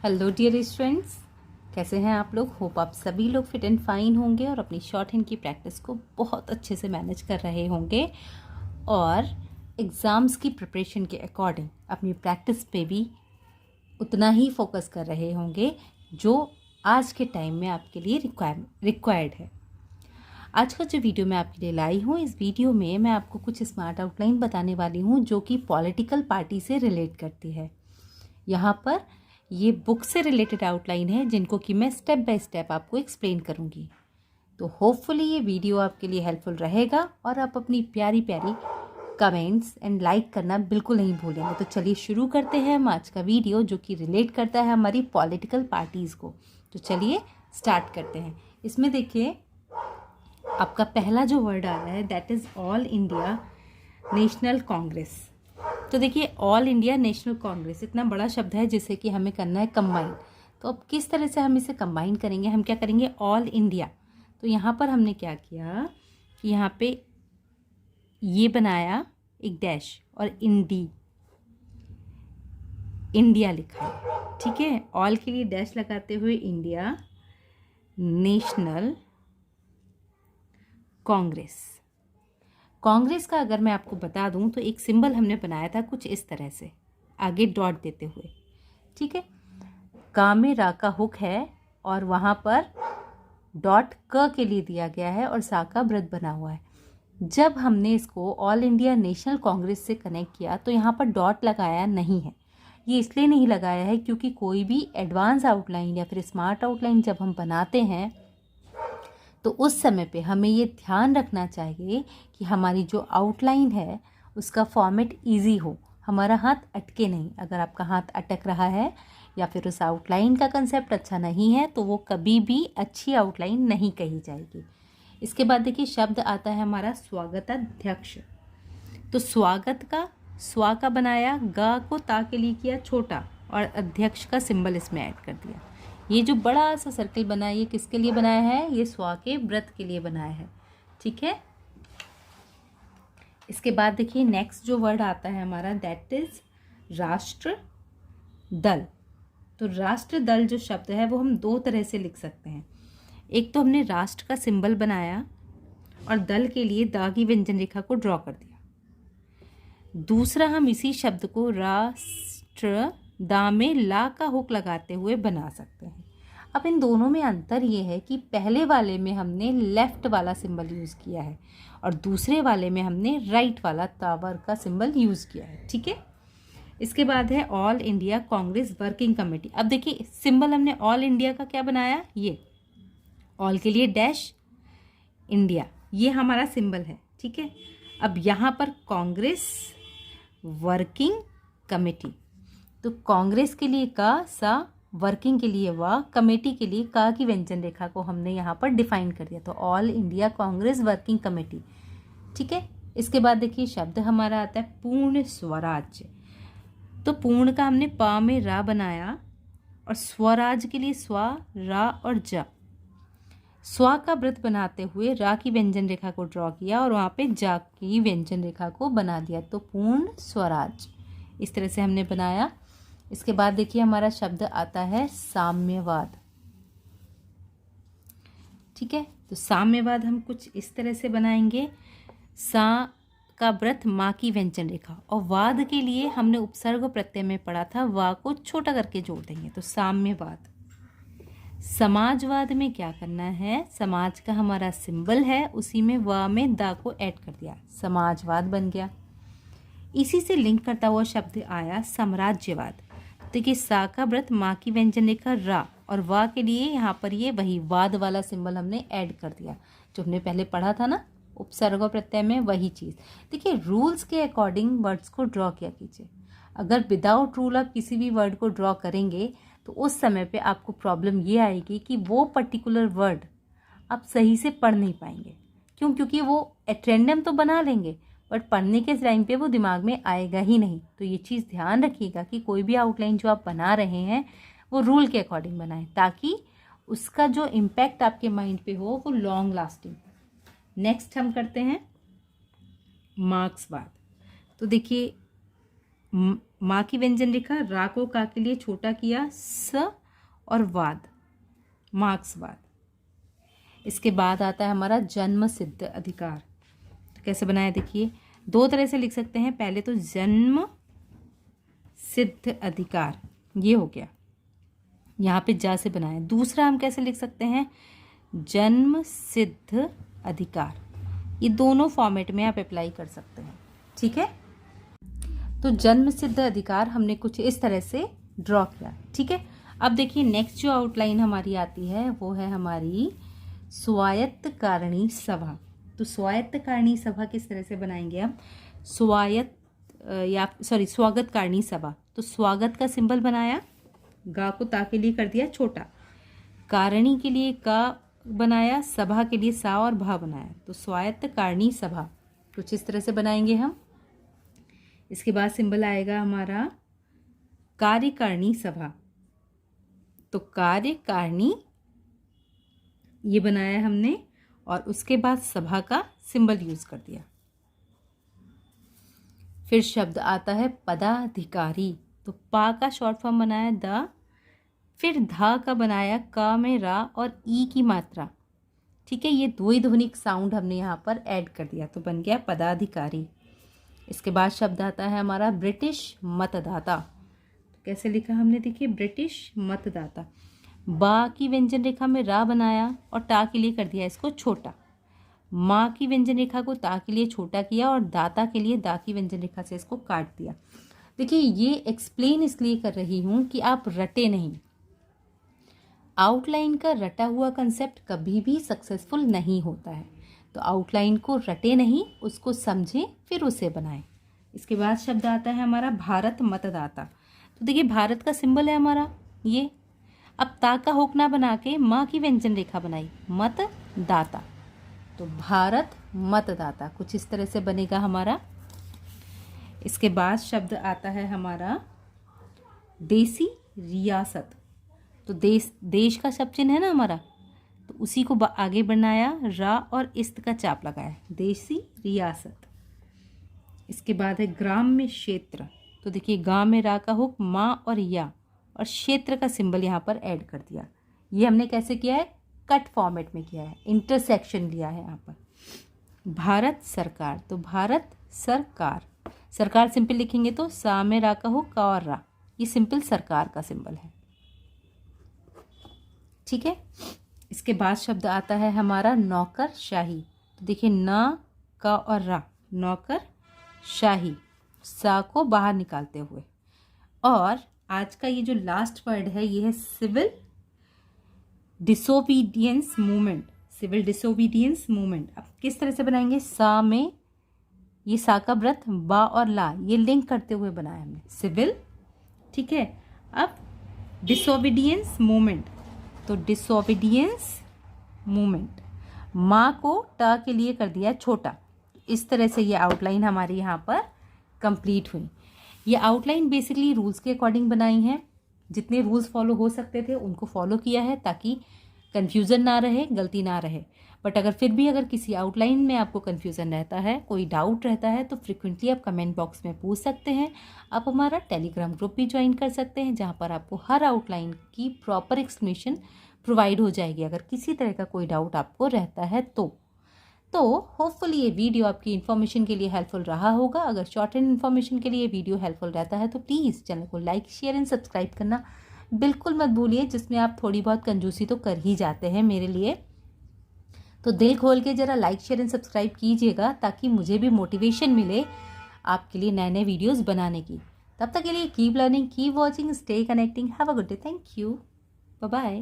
Hello dear students, कैसे हैं आप लोग। होप आप सभी लोग फिट एंड फाइन होंगे और अपनी शॉर्ट हैंड की प्रैक्टिस को बहुत अच्छे से मैनेज कर रहे होंगे और एग्ज़ाम्स की प्रिपरेशन के अकॉर्डिंग अपनी प्रैक्टिस पे भी उतना ही फोकस कर रहे होंगे जो आज के टाइम में आपके लिए रिक्वायर्ड है। आज का जो वीडियो मैं आपके लिए लाई हूँ, इस वीडियो में मैं आपको कुछ स्मार्ट आउटलाइन बताने वाली हूँ जो कि पॉलिटिकल पार्टी से रिलेट करती है। यहाँ पर ये बुक से रिलेटेड आउटलाइन है जिनको कि मैं स्टेप बाय स्टेप आपको एक्सप्लेन करूँगी। तो होपफुली ये वीडियो आपके लिए हेल्पफुल रहेगा और आप अपनी प्यारी प्यारी कमेंट्स एंड लाइक करना बिल्कुल नहीं भूलेंगे। तो चलिए शुरू करते हैं हम आज का वीडियो जो कि रिलेट करता है हमारी पॉलिटिकल पार्टीज़ को। तो चलिए स्टार्ट करते हैं। इसमें देखिए आपका पहला जो वर्ड आ रहा है that is all India national Congress. तो देखिए ऑल इंडिया नेशनल कांग्रेस इतना बड़ा शब्द है जिसे कि हमें करना है कंबाइन। तो अब किस तरह से हम इसे कंबाइन करेंगे, हम क्या करेंगे ऑल इंडिया। तो यहाँ पर हमने क्या किया कि यहाँ पे ये बनाया एक डैश और इंडिया लिखा है, ठीक है। ऑल के लिए डैश लगाते हुए इंडिया नेशनल कांग्रेस। कांग्रेस का अगर मैं आपको बता दूं तो एक सिंबल हमने बनाया था कुछ इस तरह से आगे डॉट देते हुए, ठीक है। का में रा का हुक है और वहाँ पर डॉट क के लिए दिया गया है और सा का व्रत बना हुआ है। जब हमने इसको ऑल इंडिया नेशनल कांग्रेस से कनेक्ट किया तो यहाँ पर डॉट लगाया नहीं है। ये इसलिए नहीं लगाया है क्योंकि कोई भी एडवांस आउटलाइन या फिर स्मार्ट आउटलाइन जब हम बनाते हैं तो उस समय पे हमें ये ध्यान रखना चाहिए कि हमारी जो आउटलाइन है उसका फॉर्मेट इजी हो, हमारा हाथ अटके नहीं। अगर आपका हाथ अटक रहा है या फिर उस आउटलाइन का कंसेप्ट अच्छा नहीं है तो वो कभी भी अच्छी आउटलाइन नहीं कही जाएगी। इसके बाद देखिए शब्द आता है हमारा स्वागताध्यक्ष। तो स्वागत का स्वा का बनाया, गा को ता के लिए किया छोटा और अध्यक्ष का सिंबल इसमें ऐड कर दिया। ये जो बड़ा सा सर्कल बना है ये किसके लिए बनाया है, ये स्वा के व्रत के लिए बनाया है, ठीक है। इसके बाद देखिए नेक्स्ट जो वर्ड आता है हमारा दैट इज राष्ट्र दल। तो राष्ट्र दल जो शब्द है वो हम दो तरह से लिख सकते हैं। एक तो हमने राष्ट्र का सिंबल बनाया और दल के लिए दा की व्यंजन रेखा को ड्रॉ कर दिया। दूसरा हम इसी शब्द को राष्ट्र दा में ला का हुक लगाते हुए बना सकते हैं। अब इन दोनों में अंतर ये है कि पहले वाले में हमने लेफ़्ट वाला सिंबल यूज़ किया है और दूसरे वाले में हमने राइट वाला टावर का सिंबल यूज़ किया है, ठीक है। इसके बाद है all India Congress working committee. अब देखिए सिंबल हमने ऑल इंडिया का क्या बनाया, ये ऑल के लिए डैश इंडिया, ये हमारा सिंबल है, ठीक है। अब यहाँ पर कांग्रेस वर्किंग कमेटी, तो कांग्रेस के लिए का सा, वर्किंग के लिए वाह, कमेटी के लिए का की व्यंजन रेखा को हमने यहाँ पर डिफाइन कर दिया। तो all India Congress working committee, ठीक है। इसके बाद देखिए शब्द हमारा आता है पूर्ण स्वराज्य। तो पूर्ण का हमने पा में रा बनाया और स्वराज के लिए स्वा, रा और जा। स्वा का व्रत बनाते हुए रा की व्यंजन रेखा को ड्रॉ किया और वहाँ पे जा की व्यंजन रेखा को बना दिया। तो पूर्ण स्वराज इस तरह से हमने बनाया। इसके बाद देखिए हमारा शब्द आता है साम्यवाद, ठीक है। तो साम्यवाद हम कुछ इस तरह से बनाएंगे, सा का व्रत माँ की व्यंजन रेखा और वाद के लिए हमने उपसर्ग प्रत्यय में पढ़ा था, वा को छोटा करके जोड़ देंगे। तो साम्यवाद। समाजवाद में क्या करना है, समाज का हमारा सिंबल है उसी में वा में दा को ऐड कर दिया, समाजवाद बन गया। इसी से लिंक करता हुआ शब्द आया साम्राज्यवाद। देखिए सा का व्रत माँ की व्यंजन रेखा रा और वा के लिए यहाँ पर ये वही वाद वाला सिंबल हमने ऐड कर दिया जो हमने पहले पढ़ा था ना, उपसर्ग प्रत्यय में वही चीज़। देखिए रूल्स के अकॉर्डिंग वर्ड्स को ड्रॉ किया कीजिए। अगर विदाउट रूल आप किसी भी वर्ड को ड्रॉ करेंगे तो उस समय पे आपको प्रॉब्लम ये आएगी कि वो पर्टिकुलर वर्ड आप सही से पढ़ नहीं पाएंगे। क्यों? क्योंकि वो एट रैंडम तो बना लेंगे बट पढ़ने के टाइम पे वो दिमाग में आएगा ही नहीं। तो ये चीज़ ध्यान रखिएगा कि कोई भी आउटलाइन जो आप बना रहे हैं वो रूल के अकॉर्डिंग बनाएं ताकि उसका जो इम्पैक्ट आपके माइंड पे हो वो लॉन्ग लास्टिंग। नेक्स्ट हम करते हैं मार्क्सवाद। तो देखिए माँ की व्यंजन रेखा, रा को का के लिए छोटा किया, स और वाद, मार्क्सवाद। इसके बाद आता है हमारा जन्म सिद्ध अधिकार। तो कैसे बनाया देखिए, दो तरह से लिख सकते हैं। पहले तो जन्म सिद्ध अधिकार, ये हो गया, यहाँ पे जा से बनाया। दूसरा हम कैसे लिख सकते हैं, जन्म सिद्ध अधिकार। ये दोनों फॉर्मेट में आप अप्लाई कर सकते हैं, ठीक है। तो जन्म सिद्ध अधिकार हमने कुछ इस तरह से ड्रॉ किया, ठीक है। अब देखिए नेक्स्ट जो आउटलाइन हमारी आती है वो है हमारी स्वायत्तकारिणी सभा। तो स्वायत्तकारिणी सभा किस तरह से बनाएंगे हम, स्वागतकारिणी सभा। तो स्वागत का सिंबल बनाया, गा को ता के लिए कर दिया छोटा, कारिणी के लिए का बनाया, सभा के लिए सा और भा बनाया। तो स्वायत्तकारिणी सभा कुछ इस तरह से बनाएंगे हम। इसके बाद सिंबल आएगा हमारा कार्यकारिणी सभा। तो कार्यकारिणी ये बनाया हमने और उसके बाद सभा का सिंबल यूज कर दिया। फिर शब्द आता है पदाधिकारी। तो पा का शॉर्ट फॉर्म बनाया द, फिर धा का बनाया का में रा और ई की मात्रा, ठीक है। ये द्विध्वनिक साउंड हमने यहाँ पर ऐड कर दिया, तो बन गया पदाधिकारी। इसके बाद शब्द आता है हमारा ब्रिटिश मतदाता। तो कैसे लिखा हमने देखिए, ब्रिटिश मतदाता। बा की व्यंजन रेखा में रा बनाया और टा के लिए कर दिया इसको छोटा, माँ की व्यंजन रेखा को ता के लिए छोटा किया और दाता के लिए दा की व्यंजन रेखा से इसको काट दिया। देखिए ये एक्सप्लेन इसलिए कर रही हूँ कि आप रटे नहीं। आउटलाइन का रटा हुआ कंसेप्ट कभी भी सक्सेसफुल नहीं होता है। तो आउटलाइन को रटे नहीं, उसको समझें फिर उसे बनाएं। इसके बाद शब्द आता है हमारा भारत मतदाता। तो देखिए भारत का सिंबल है हमारा ये। अब ता का होकना बना के माँ की व्यंजन रेखा बनाई, मतदाता। तो भारत मतदाता कुछ इस तरह से बनेगा हमारा। इसके बाद शब्द आता है हमारा देसी रियासत। तो देश का शब्द चिन्ह है ना हमारा, तो उसी को आगे बनाया, रा और इस्त का चाप लगाया, देसी रियासत। इसके बाद है ग्राम्य क्षेत्र। तो देखिए गांव में रा का हुक, माँ और या, और क्षेत्र का सिंबल यहाँ पर ऐड कर दिया। ये हमने कैसे किया है, कट फॉर्मेट में किया है, इंटरसेक्शन लिया है यहाँ पर। भारत सरकार। तो भारत सरकार, सरकार सिंपल लिखेंगे तो सा में रा का हो, का और रा, ये सिंपल सरकार का सिंबल है, ठीक है। इसके बाद शब्द आता है हमारा नौकरशाही। तो देखिए न, का और रा, नौकरशाही, सा को बाहर निकालते हुए। और आज का ये जो लास्ट वर्ड है ये है civil disobedience movement. Civil disobedience movement अब किस तरह से बनाएंगे, सा में ये सा का व्रत, बा और ला ये लिंक करते हुए बनाया हमने सिविल, ठीक है। अब डिसोबीडियंस मूवमेंट, तो डिसोबीडियंस मूवमेंट, माँ को ट के लिए कर दिया छोटा। इस तरह से ये आउटलाइन हमारी यहाँ पर कंप्लीट हुई। ये आउटलाइन बेसिकली रूल्स के अकॉर्डिंग बनाई है। जितने रूल्स फॉलो हो सकते थे उनको फॉलो किया है ताकि कन्फ्यूज़न ना रहे, गलती ना रहे। बट अगर फिर भी अगर किसी आउटलाइन में आपको कन्फ्यूज़न रहता है, कोई डाउट रहता है, तो फ्रिक्वेंटली आप कमेंट बॉक्स में पूछ सकते हैं। आप हमारा टेलीग्राम ग्रुप भी ज्वाइन कर सकते हैं जहाँ पर आपको हर आउटलाइन की प्रॉपर एक्सप्लेनेशन प्रोवाइड हो जाएगी अगर किसी तरह का कोई डाउट आपको रहता है तो होपफुली ये वीडियो आपकी इन्फॉर्मेशन के लिए हेल्पफुल रहा होगा। अगर शॉर्ट एंड इन्फॉर्मेशन के लिए वीडियो हेल्पफुल रहता है तो प्लीज़ चैनल को लाइक, शेयर एंड सब्सक्राइब करना बिल्कुल मत भूलिए, जिसमें आप थोड़ी बहुत कंजूसी तो कर ही जाते हैं मेरे लिए। तो दिल खोल के ज़रा लाइक, शेयर एंड सब्सक्राइब कीजिएगा ताकि मुझे भी मोटिवेशन मिले आपके लिए नए नए वीडियोज़ बनाने की। तब तक के लिए keep learning, keep watching, stay connecting, have a good day, thank you, bye bye.